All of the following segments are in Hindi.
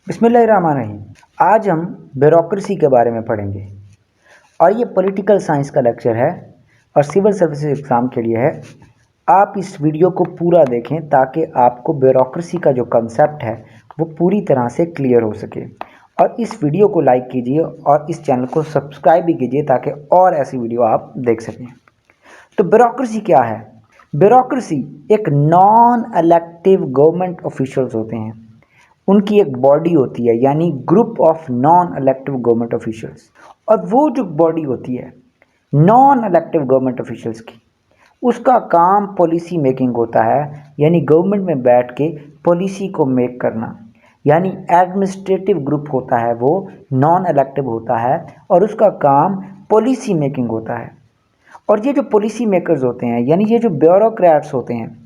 बिस्मिल्लाहिर्रहमानिर्रहीम। आज हम ब्यूरोक्रेसी के बारे में पढ़ेंगे और ये पॉलिटिकल साइंस का लेक्चर है और सिविल सर्विसेज एग्ज़ाम के लिए है। आप इस वीडियो को पूरा देखें ताकि आपको ब्यूरोक्रेसी का जो कंसेप्ट है वो पूरी तरह से क्लियर हो सके। और इस वीडियो को लाइक कीजिए और इस चैनल को सब्सक्राइब भी कीजिए ताकि और ऐसी वीडियो आप देख सकें। तो ब्यूरोक्रेसी क्या है? ब्यूरोक्रेसी एक नॉन इलेक्टिव गवर्नमेंट ऑफिशियल्स होते हैं, उनकी एक बॉडी होती है, यानी group of non elective government officials. और वो जो बॉडी होती है नॉन इलेक्टिव गवर्नमेंट ऑफिशियल्स की, उसका काम पॉलिसी मेकिंग होता है, यानी गवर्नमेंट में बैठ के पॉलिसी को मेक करना। यानी एडमिनिस्ट्रेटिव ग्रुप होता है, वो नॉन इलेक्टिव होता है और उसका काम पॉलिसी मेकिंग होता है। और ये जो पॉलिसी मेकर्स होते हैं, यानी ये जो ब्यूरोक्रेट्स होते हैं,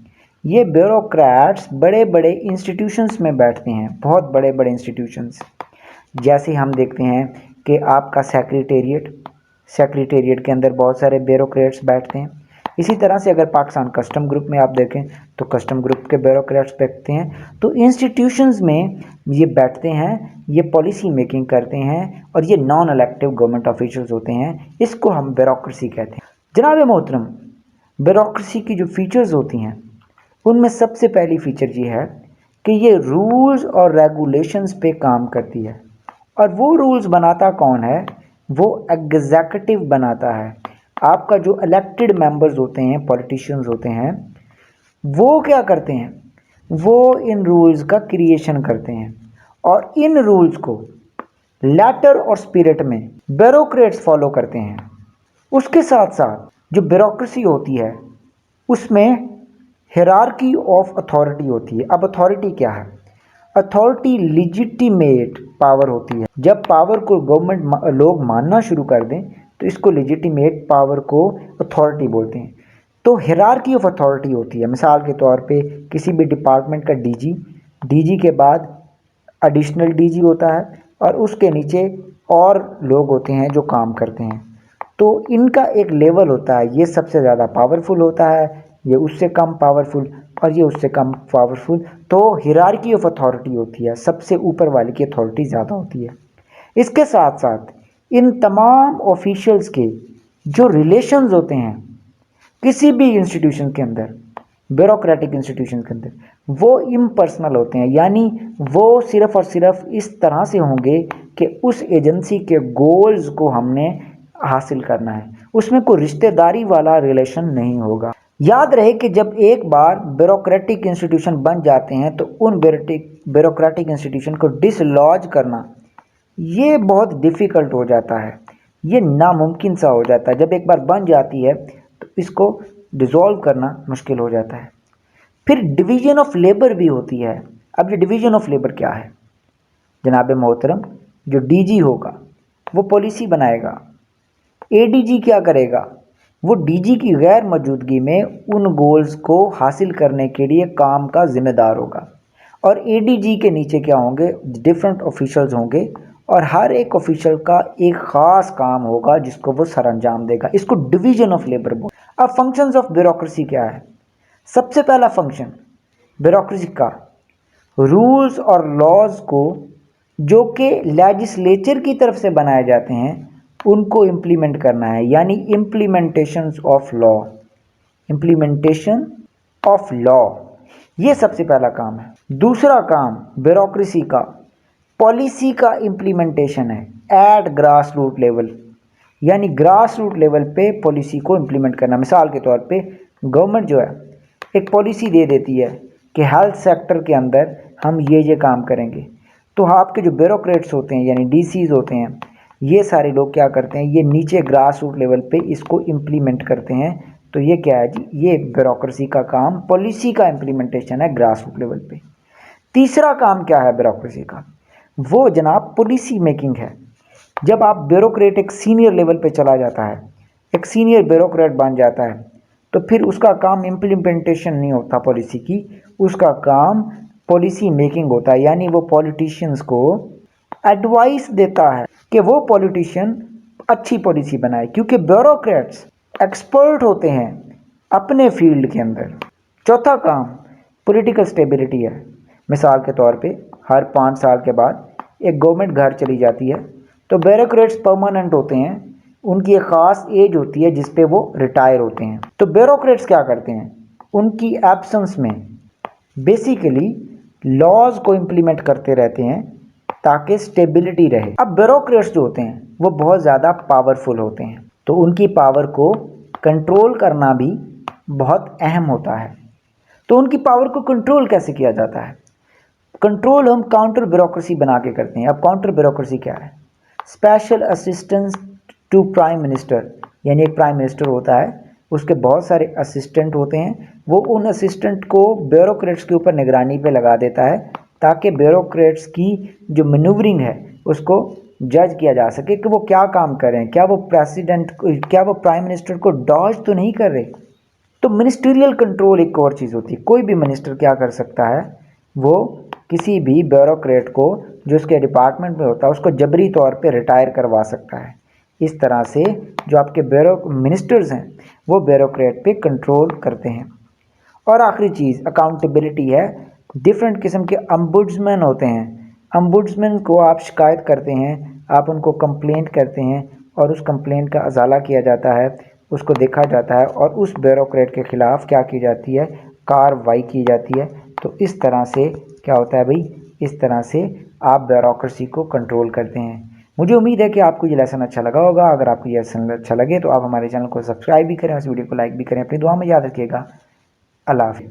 ये ब्यूरोक्रेट्स बड़े बड़े इंस्टीट्यूशंस में बैठते हैं, बहुत बड़े बड़े इंस्टीट्यूशंस। जैसे हम देखते हैं कि आपका सेक्रेटेरिएट के अंदर बहुत सारे ब्यूरोक्रेट्स बैठते हैं। इसी तरह से अगर पाकिस्तान कस्टम ग्रुप में आप देखें तो कस्टम ग्रुप के ब्यूरोक्रेट्स बैठते हैं। तो इंस्टीट्यूशंस में ये बैठते हैं, ये पॉलिसी मेकिंग करते हैं और ये नॉन इलेक्टिव गवर्नमेंट ऑफिशियल्स होते हैं। इसको हम ब्यूरोक्रेसी कहते हैं। जनाब मोहतरम, ब्यूरोक्रेसी की जो फीचर्स होती हैं उनमें सबसे पहली फीचर ये है कि ये रूल्स और रेगुलेशंस पे काम करती है। और वो रूल्स बनाता कौन है? वो एग्जीक्यूटिव बनाता है। आपका जो इलेक्टेड मेंबर्स होते हैं, पॉलिटिशियंस होते हैं, वो क्या करते हैं? वो इन रूल्स का क्रिएशन करते हैं और इन रूल्स को लेटर और स्पिरिट में ब्यूरोक्रेट्स फॉलो करते हैं। उसके साथ साथ जो ब्यूरोक्रेसी होती है उसमें हिरार्की ऑफ अथॉरिटी होती है। अब अथॉरिटी क्या है? अथॉरिटी लिजिटिमेट पावर होती है। जब पावर को गवर्नमेंट लोग मानना शुरू कर दें तो इसको लिजिटिमेट पावर को अथॉरिटी बोलते हैं। तो हिरार्की ऑफ अथॉरिटी होती है। मिसाल के तौर पे किसी भी डिपार्टमेंट का डीजी के बाद एडिशनल डीजी होता है और उसके नीचे और लोग होते हैं जो काम करते हैं। तो इनका एक लेवल होता है, ये सबसे ज़्यादा पावरफुल होता है, ये उससे कम पावरफुल और ये उससे कम पावरफुल। तो हिरार्की ऑफ अथॉरिटी होती है, सबसे ऊपर वाले की अथॉरिटी ज़्यादा होती है। इसके साथ साथ इन तमाम ऑफिशियल्स के जो रिलेशंस होते हैं किसी भी इंस्टीट्यूशन के अंदर, ब्यूरोक्रेटिक इंस्टीट्यूशन के अंदर, वो इम्पर्सनल होते हैं। यानी वो सिर्फ और सिर्फ इस तरह से होंगे कि उस एजेंसी के गोल्स को हमने हासिल करना है, उसमें कोई रिश्तेदारी वाला रिलेशन नहीं होगा। याद रहे कि जब एक बार ब्यूरोक्रेटिक इंस्टीट्यूशन बन जाते हैं तो उन ब्यूरोक्रेटिक इंस्टीट्यूशन को डिसलॉज करना ये बहुत डिफ़िकल्ट हो जाता है, ये नामुमकिन सा हो जाता है। जब एक बार बन जाती है तो इसको डिज़ोल्व करना मुश्किल हो जाता है। फिर डिवीज़न ऑफ लेबर भी होती है। अब ये डिवीज़न ऑफ लेबर क्या है? जनाब मोहतरम, जो डीजी होगा वो पॉलिसी बनाएगा, एडीजी क्या करेगा? वो डीजी की गैर मौजूदगी में उन गोल्स को हासिल करने के लिए काम का जिम्मेदार होगा। और एडीजी के नीचे क्या होंगे? डिफरेंट ऑफिशियल्स होंगे और हर एक ऑफिशियल का एक ख़ास काम होगा जिसको वो सर अंजाम देगा। इसको डिवीजन ऑफ लेबर बोल। अब फंक्शंस ऑफ ब्यूरोक्रेसी क्या है? सबसे पहला फंक्शन ब्यूरोक्रेसी का रूल्स और लॉज को जो कि लेजिस्लेचर की तरफ से बनाए जाते हैं उनको इम्प्लीमेंट करना है, यानी implementation of law. Implementation of law ये सबसे पहला काम है। दूसरा काम ब्यूरोक्रेसी का पॉलिसी का इम्प्लीमेंटेशन है एट ग्रास रूट लेवल, यानी ग्रास रूट लेवल पे पॉलिसी को इम्प्लीमेंट करना। मिसाल के तौर पे गवर्नमेंट जो है एक पॉलिसी दे देती है कि हेल्थ सेक्टर के अंदर हम ये काम करेंगे, तो आपके जो ब्यूरोक्रेट्स होते हैं यानी डीसीज होते हैं, ये सारे लोग क्या करते हैं? ये नीचे ग्रास रूट लेवल पे इसको इम्प्लीमेंट करते हैं। तो ये क्या है जी? ये ब्यूरोक्रेसी का काम, पॉलिसी का इम्प्लीमेंटेशन है ग्रास रूट लेवल पे। तीसरा काम क्या है ब्यूरोक्रेसी का? वो जनाब पॉलिसी मेकिंग है। जब आप ब्यूरोक्रेट एक सीनियर लेवल पे चला जाता है, एक सीनियर ब्यूरोक्रेट बन जाता है, तो फिर उसका काम इम्प्लीमेंटेशन नहीं होता पॉलिसी की, उसका काम पॉलिसी मेकिंग होता है। यानी वो पॉलिटिशियंस को एडवाइस देता है कि वो पॉलिटिशियन अच्छी पॉलिसी बनाए, क्योंकि ब्यूरोक्रेट्स एक्सपर्ट होते हैं अपने फील्ड के अंदर। चौथा काम पॉलिटिकल स्टेबिलिटी है। मिसाल के तौर पे हर 5 साल के बाद एक गवर्नमेंट घर चली जाती है तो ब्यूरोक्रेट्स परमानेंट होते हैं, उनकी एक ख़ास एज होती है जिस पे वो रिटायर होते हैं। तो ब्यूरोक्रेट्स क्या करते हैं, उनकी एब्सेंस में बेसिकली लॉज को इम्प्लीमेंट करते रहते हैं ताकि स्टेबिलिटी रहे। अब ब्यूरोक्रेट्स जो होते हैं वो बहुत ज़्यादा पावरफुल होते हैं, तो उनकी पावर को कंट्रोल करना भी बहुत अहम होता है। तो उनकी पावर को कंट्रोल कैसे किया जाता है? कंट्रोल हम काउंटर ब्यूरोक्रेसी बना के करते हैं। अब काउंटर ब्यूरोक्रेसी क्या है? Special assistance to prime minister, यानी एक प्राइम मिनिस्टर होता है, उसके बहुत सारे असिस्टेंट होते हैं, वो उन असिस्टेंट को ब्यूरोक्रेट्स के ऊपर निगरानी पे लगा देता है ताकि ब्यूरोक्रेट्स की जो मैन्यूवरिंग है उसको जज किया जा सके कि वो क्या काम कर रहे हैं, क्या वो प्राइम मिनिस्टर को डॉज तो नहीं कर रहे। तो मिनिस्ट्रियल कंट्रोल एक और चीज़ होती है। कोई भी मिनिस्टर क्या कर सकता है, वो किसी भी ब्यूरोक्रेट को जो उसके डिपार्टमेंट में होता है उसको जबरी तौर पे रिटायर करवा सकता है। इस तरह से जो आपके मिनिस्टर्स हैं वो ब्यूरोक्रेट पे कंट्रोल करते हैं। और आखिरी चीज़ अकाउंटेबिलिटी है। डिफरेंट किस्म के अम्बुड्समैन होते हैं। अम्बुड्समैन को आप शिकायत करते हैं, आप उनको कंप्लेंट करते हैं और उस कंप्लेंट का अजाला किया जाता है, उसको देखा जाता है और उस ब्यूरोक्रेट के ख़िलाफ़ क्या की जाती है, कार्रवाई की जाती है। तो इस तरह से क्या होता है भाई, इस तरह से आप ब्यूरोक्रेसी को कंट्रोल करते हैं। मुझे उम्मीद है कि आपको ये लेसन अच्छा लगा होगा। अगर आपको ये लेसन अच्छा लगे तो आप हमारे चैनल को सब्सक्राइब भी करें, इस वीडियो को लाइक भी करें। अपनी दुआ में याद रखिएगा। अल्लाह हाफ़िज़।